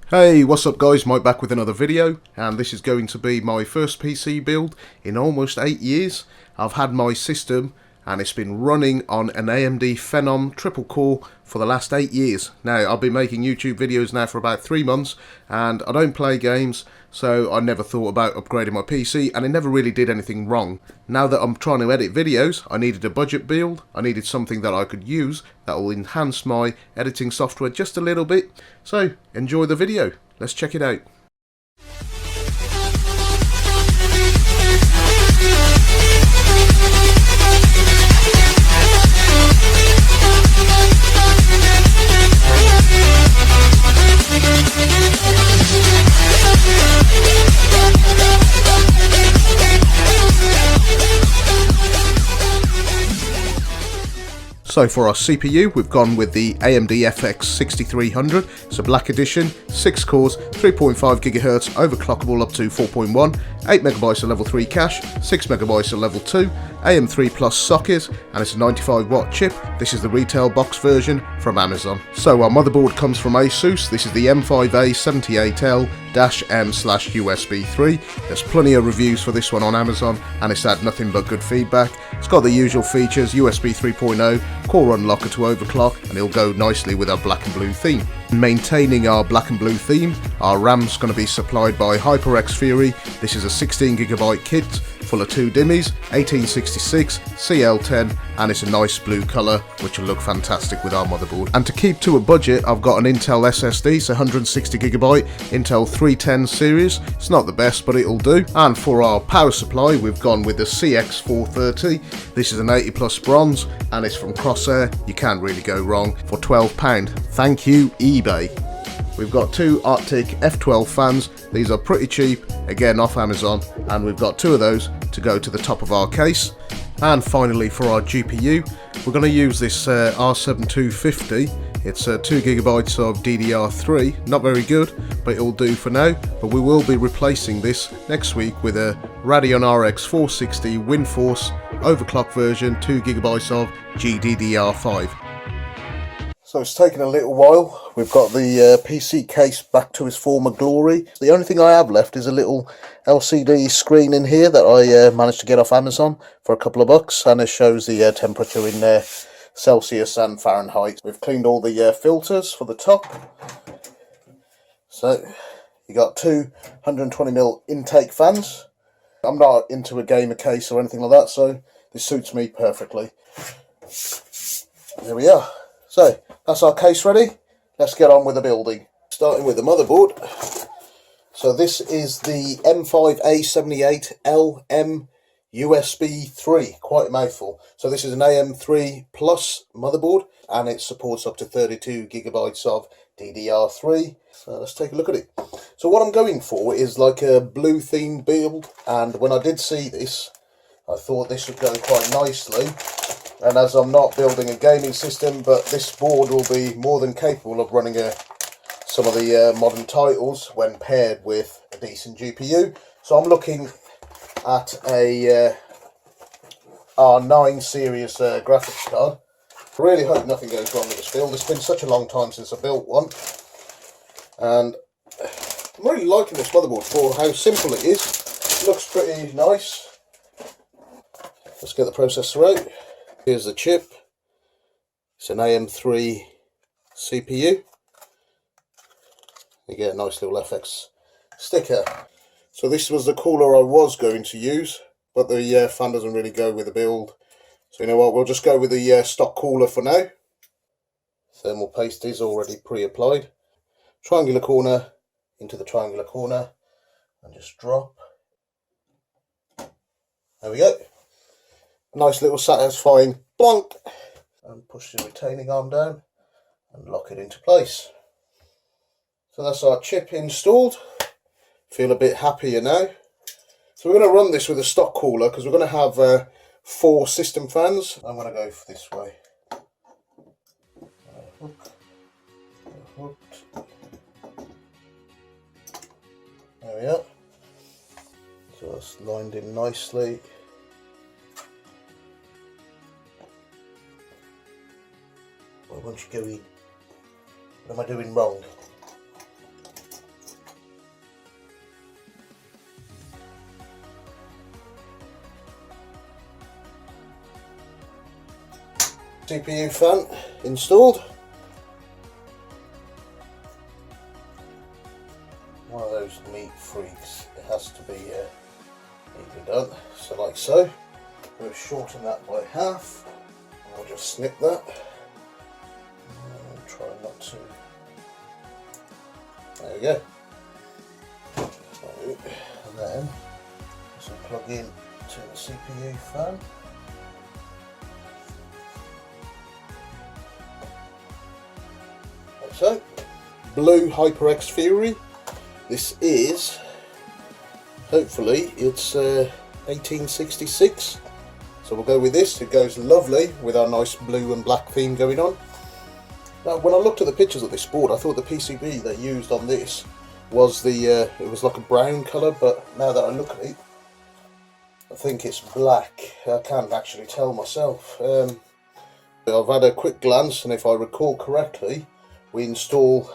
Hey, what's up guys, Mike back with another video, and this is going to be my first PC build in almost 8 years. I've had my system and it's been running on an AMD Phenom triple core for the last 8 years. Now, I've been making YouTube videos now for about 3 months and I don't play games, so I never thought about upgrading my PC and it never really did anything wrong. Now that I'm trying to edit videos, I needed a budget build, I needed something that I could use that will enhance my editing software just a little bit. So, enjoy the video, let's check it out. So for our CPU, we've gone with the AMD FX6300. It's a black edition, 6 cores, 3.5 GHz, overclockable up to 4.1, 8 MB of level 3 cache, 6 MB of level 2, AM3 Plus socket, and it's a 95 watt chip. This is the retail box version from Amazon. So our motherboard comes from ASUS. This is the M5A78L-M/USB 3. There's plenty of reviews for this one on Amazon and it's had nothing but good feedback. It's got the usual features, USB 3.0, core unlocker to overclock, and it'll go nicely with our black and blue theme. Maintaining our black and blue theme, our RAM's going to be supplied by HyperX Fury. This is a 16GB kit full of 2 dimmies, 1866, CL10, and it's a nice blue colour which will look fantastic with our motherboard. And to keep to a budget, I've got an Intel SSD, it's 160GB, Intel 310 series. It's not the best, but it'll do. And for our power supply, we've gone with the CX430. This is an 80 plus bronze and it's from Corsair. You can't really go wrong for £12. Thank you, eBay. We've got 2 Arctic F12 fans. These are pretty cheap, again off Amazon, and we've got 2 of those to go to the top of our case. And finally for our GPU, we're going to use this R7250. It's 2 GB of DDR3, not very good, but it'll do for now. But we will be replacing this next week with a Radeon RX 460 WindForce overclock version, 2 GB of GDDR5. So it's taken a little while. We've got the PC case back to its former glory. The only thing I have left is a little LCD screen in here that I managed to get off Amazon for a couple of bucks, and it shows the temperature in Celsius and Fahrenheit. We've cleaned all the filters for the top. So you got 2 120mm intake fans. I'm not into a gamer case or anything like that, so this suits me perfectly. There we are. So that's our case ready. Let's get on with the building. Starting with the motherboard. So this is the M5A78L-M USB 3, quite a mouthful. So this is an AM3 Plus motherboard and it supports up to 32 GB of DDR3. So let's take a look at it. So what I'm going for is like a blue themed build, and when I did see this, I thought this would go quite nicely. And as I'm not building a gaming system, but this board will be more than capable of running some of the modern titles when paired with a decent GPU. So I'm looking at a R9 series graphics card. I really hope nothing goes wrong with this build. It's been such a long time since I built one. And I'm really liking this motherboard for how simple it is. It looks pretty nice. Let's get the processor out. Here's the chip. It's an AM3 CPU. You get a nice little FX sticker. So this was the cooler I was going to use, but the fan doesn't really go with the build. So you know what, we'll just go with the stock cooler for now. Thermal paste is already pre-applied. Triangular corner into the triangular corner and just drop. There we go. Nice little satisfying bonk, and push the retaining arm down and lock it into place. So that's our chip installed. Feel a bit happier now. So we're going to run this with a stock cooler because we're going to have 4 system fans. I'm going to go for this way. Hooked. There we are. So that's lined in nicely. Once you go in, what am I doing wrong? CPU fan installed. One of those neat freaks. It has to be neatly done. So like so. We'll shorten that by half. And we'll just snip that. And try not to. There we go. So, and then this will plug in to the CPU fan. Like so. Blue HyperX Fury. This is, hopefully, it's 1866. So we'll go with this. It goes lovely with our nice blue and black theme going on. Now, when I looked at the pictures of this board, I thought the PCB they used on this was it was like a brown colour, but now that I look at it, I think it's black. I can't actually tell myself. I've had a quick glance, and if I recall correctly, we install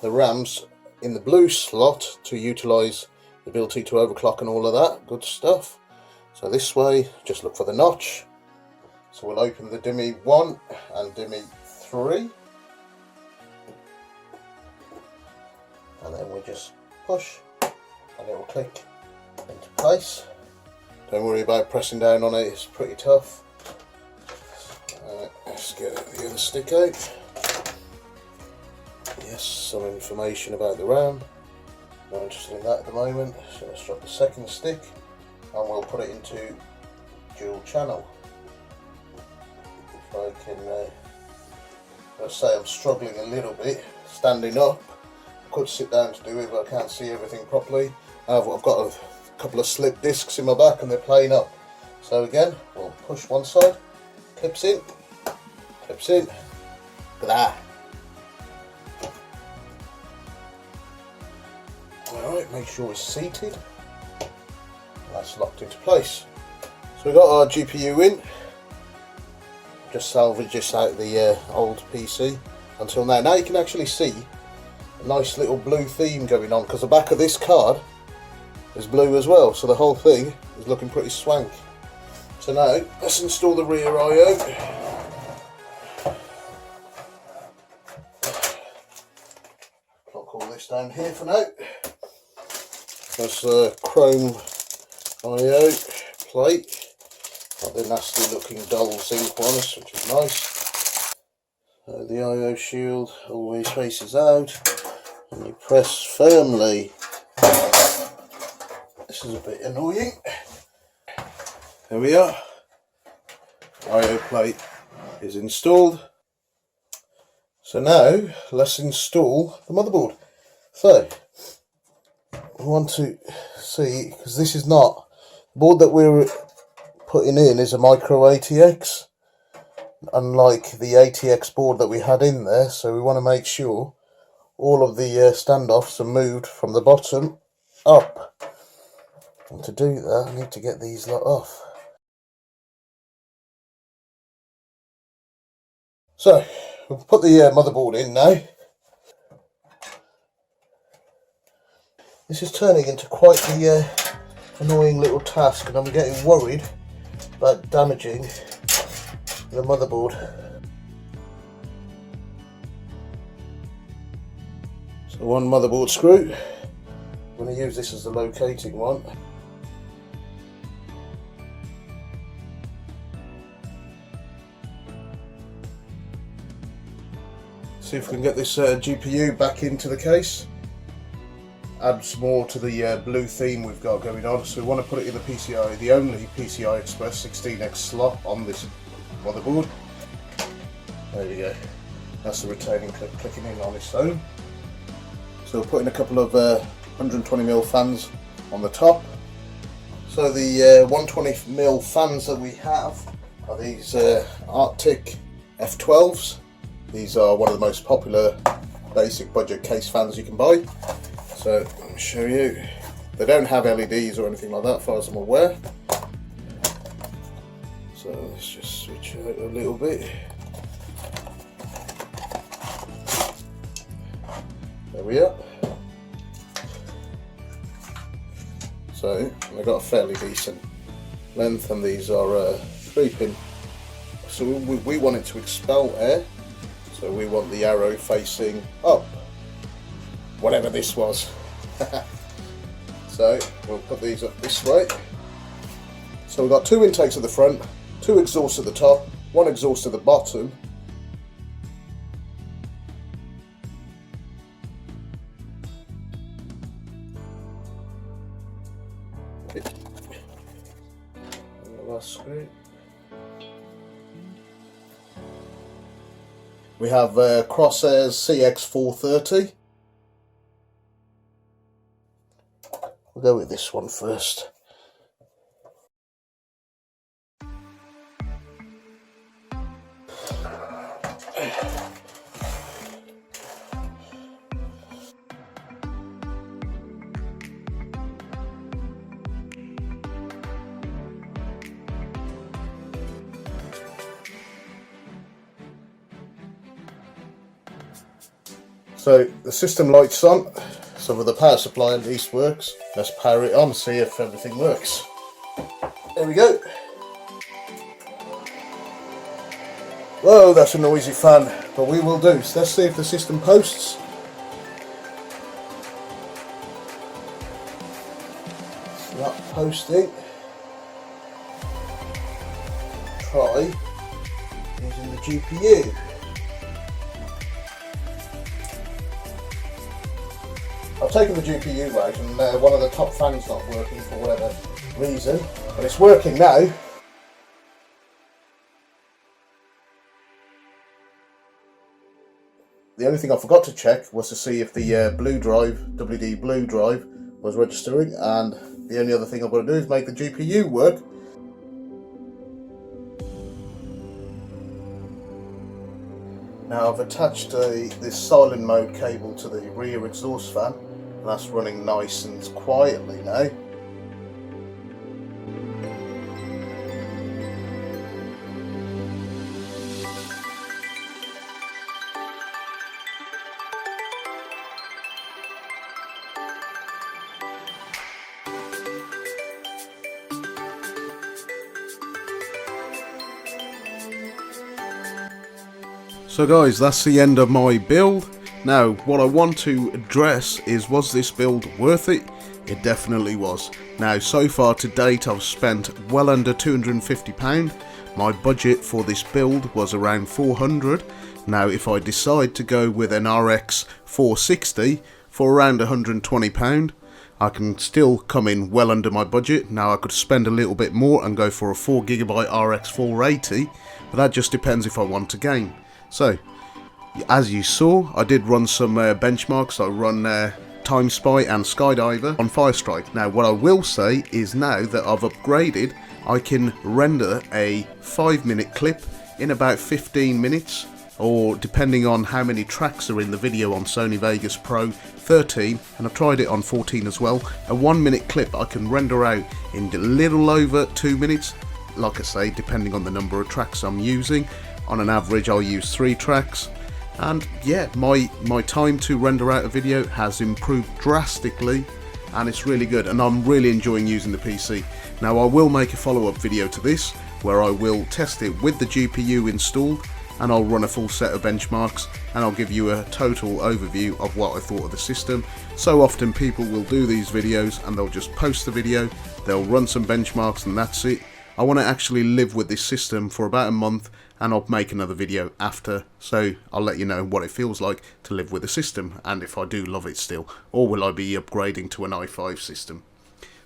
the RAMs in the blue slot to utilise the ability to overclock and all of that good stuff. So this way, just look for the notch. So we'll open the DIMMY 1 and DIMMY 3. And then we'll just push and it will click into place. Don't worry about pressing down on it, it's pretty tough. Let's get the other stick out. Yes, some information about the RAM. Not interested in that at the moment, so let's drop the second stick and we'll put it into dual channel. If I can, let's say I'm struggling a little bit standing up. I could sit down to do it, but I can't see everything properly. I've got a couple of slip discs in my back and they're playing up. So again, we'll push one side, clips in, look at that. Alright, make sure it's seated. That's locked into place. So we've got our GPU in. Just salvaged this out the old PC until now. Now you can actually see a nice little blue theme going on, because the back of this card is blue as well, so the whole thing is looking pretty swank. So now let's install the rear I/O. Plug all this down here for now. That's a chrome I/O plate, not the nasty looking dull zinc ones, which is nice. So the I/O shield always faces out and you press firmly. This is a bit annoying. There we are. I/O plate is installed. So now let's install the motherboard. So I want to see, because this is not, the board that we're putting in is a micro ATX, unlike the ATX board that we had in there, so we want to make sure all of the standoffs are moved from the bottom up. And to do that, I need to get these lot off. So we'll put the motherboard in now. This is turning into quite the annoying little task, and I'm getting worried about damaging the motherboard. So one motherboard screw. I'm going to use this as the locating one. See if we can get this GPU back into the case. Adds more to the blue theme we've got going on. So we want to put it in the PCI, the only PCI Express 16X slot on this motherboard. There we go. That's the retaining clip clicking in on its own. So we'll put in a couple of 120mm fans on the top. So the 120mm fans that we have are these Arctic F12s. These are one of the most popular basic budget case fans you can buy. So let me show you. They don't have LEDs or anything like that, as far as I'm aware. So let's just switch it out a little bit. There we are. So they've got a fairly decent length, and these are 3-pin So we want it to expel air, so we want the arrow facing up, whatever this was. So we'll put these up this way. So we've got 2 intakes at the front, 2 exhausts at the top, 1 exhaust at the bottom. We have Corsair's CX430. We'll go with this one first. So the system light's on, so with the power supply at least works. Let's power it on, see if everything works. There we go. Whoa, that's a noisy fan, but we will do. So let's see if the system posts. Not posting. Try using the GPU. I've taken the GPU out and one of the top fans not working for whatever reason, but it's working now. The only thing I forgot to check was to see if the blue drive, WD blue drive, was registering, and the only other thing I've got to do is make the GPU work. Now I've attached this silent mode cable to the rear exhaust fan, and that's running nice and quietly now. So guys, that's the end of my build. Now, what I want to address is, was this build worth it? It definitely was. Now, so far to date, I've spent well under £250. My budget for this build was around £400. Now, if I decide to go with an RX 460 for around £120, I can still come in well under my budget. Now, I could spend a little bit more and go for a 4GB RX 480, but that just depends if I want to game. So, as you saw, I did run some benchmarks. I run Time Spy and Skydiver on Firestrike. Now, what I will say is now that I've upgraded, I can render a 5-minute clip in about 15 minutes, or depending on how many tracks are in the video on Sony Vegas Pro 13, and I've tried it on 14 as well. A 1-minute clip I can render out in a little over 2 minutes, like I say, depending on the number of tracks I'm using. On an average, I'll use 3 tracks, and yeah, my time to render out a video has improved drastically, and it's really good, and I'm really enjoying using the PC. Now, I will make a follow-up video to this where I will test it with the GPU installed, and I'll run a full set of benchmarks, and I'll give you a total overview of what I thought of the system. So often people will do these videos and they'll just post the video, they'll run some benchmarks, and that's it. I want to actually live with this system for about a month, and I'll make another video after, so I'll let you know what it feels like to live with the system, and if I do love it still, or will I be upgrading to an i5 system.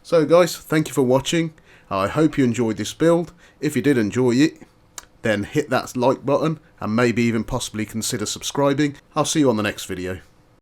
So guys, thank you for watching. I hope you enjoyed this build. If you did enjoy it, then hit that like button, and maybe even possibly consider subscribing. I'll see you on the next video.